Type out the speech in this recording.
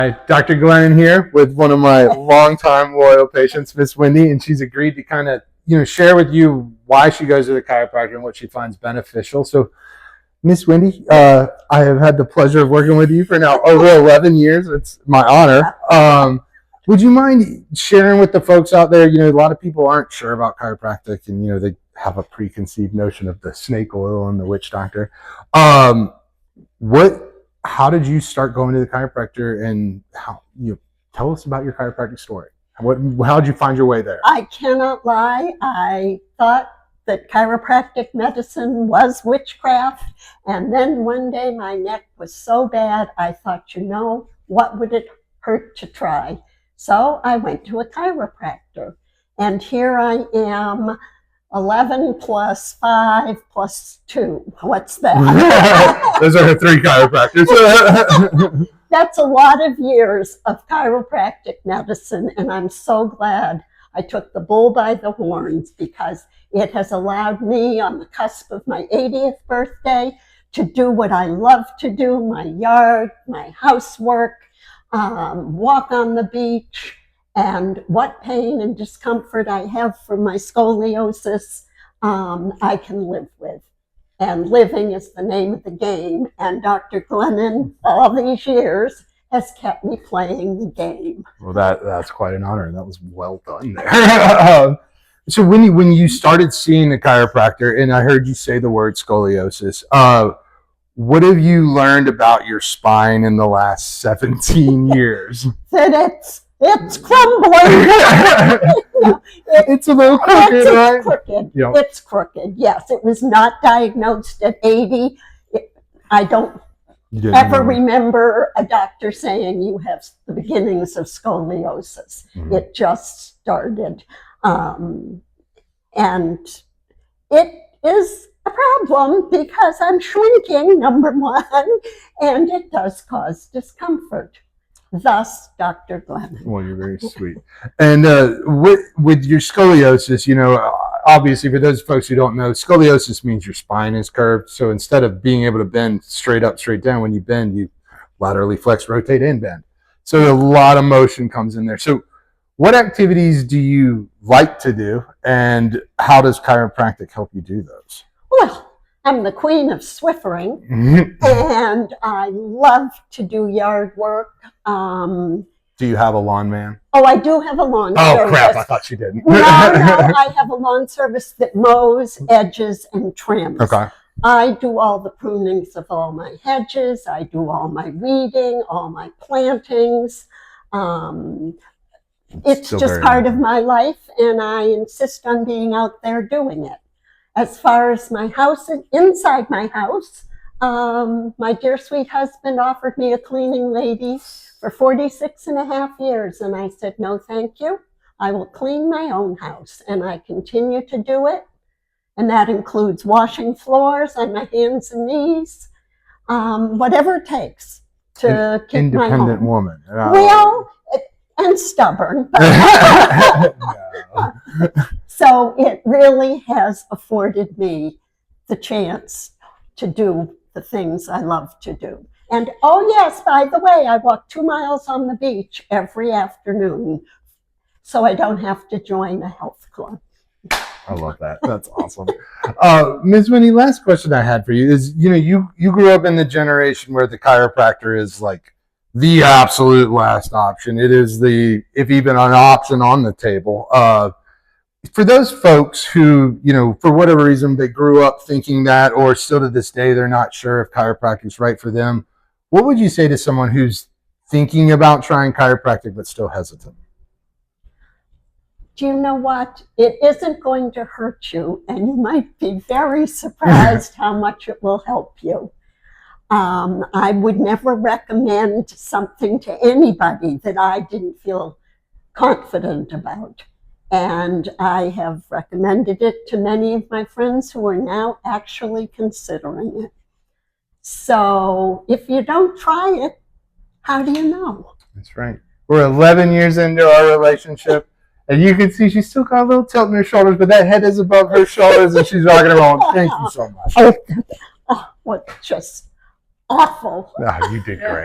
Hi, Dr. Glennon here with one of my longtime loyal patients, Miss Wendy, and she's agreed to kind of share with you why she goes to the chiropractor and what she finds beneficial. So, Miss Wendy, I have had the pleasure of working with you for now over 11 years. It's my honor. Would you mind sharing with the folks out there? A lot of people aren't sure about chiropractic, and they have a preconceived notion of the snake oil and the witch doctor. How did you start going to the chiropractor, and tell us about your chiropractic story? How did you find your way there? I cannot lie. I thought that chiropractic medicine was witchcraft, and then one day my neck was so bad, I thought, what would it hurt to try? So I went to a chiropractor, and here I am, 11 plus 5 plus 2. What's that? Those are 3 chiropractors. That's a lot of years of chiropractic medicine, and I'm so glad I took the bull by the horns, because it has allowed me, on the cusp of my 80th birthday, to do what I love to do, my yard, my housework, walk on the beach. And what pain and discomfort I have from my scoliosis, I can live with. And living is the name of the game. And Dr. Glennon, all these years, has kept me playing the game. Well, that's quite an honor, and that was well done there. So when you started seeing the chiropractor, and I heard you say the word scoliosis, what have you learned about your spine in the last 17 years? That it's crumbling. It's a little crooked, right? It's crooked. Yep. It's crooked. Yes, it was not diagnosed at 80. I don't ever remember a doctor saying you have the beginnings of scoliosis. Mm-hmm. It just started. And it is a problem because I'm shrinking, number one, and it does cause discomfort. Thus, Dr. Glennon. Well, you're very sweet. And with your scoliosis, obviously for those folks who don't know, scoliosis means your spine is curved. So instead of being able to bend straight up, straight down, when you bend, you laterally flex, rotate, and bend. So a lot of motion comes in there. So what activities do you like to do, and how does chiropractic help you do those? Well, I'm the queen of Swiffering, and I love to do yard work. Do you have a lawn man? Oh, I do have a lawn service. Oh, crap, I thought you didn't. No, I have a lawn service that mows, edges, and trims. Okay. I do all the prunings of all my hedges. I do all my weeding, all my plantings. It's just part of my life, and I insist on being out there doing it. As far as my house, inside my house, my dear sweet husband offered me a cleaning lady for 46 and a half years, and I said, no, thank you. I will clean my own house, and I continue to do it, and that includes washing floors on my hands and knees, whatever it takes to keep my home. Independent woman. Well, and stubborn. No. So it really has afforded me the chance to do the things I love to do. And oh yes, by the way, I walk 2 miles on the beach every afternoon, so I don't have to join a health club. I love that. That's awesome. Ms. Wendy, last question I had for you is, you grew up in the generation where the chiropractor is like the absolute last option. It is if even an option on the table. For those folks who, for whatever reason, they grew up thinking that, or still to this day, they're not sure if chiropractic is right for them, what would you say to someone who's thinking about trying chiropractic but still hesitant? Do you know what? It isn't going to hurt you, and you might be very surprised how much it will help you. I would never recommend something to anybody that I didn't feel confident about. And I have recommended it to many of my friends who are now actually considering it. So if you don't try it, how do you know? That's right. We're 11 years into our relationship, and you can see she's still got a little tilt in her shoulders, but that head is above her shoulders, and she's rocking around. Thank you so much. Oh, what just awful. Oh, you did great.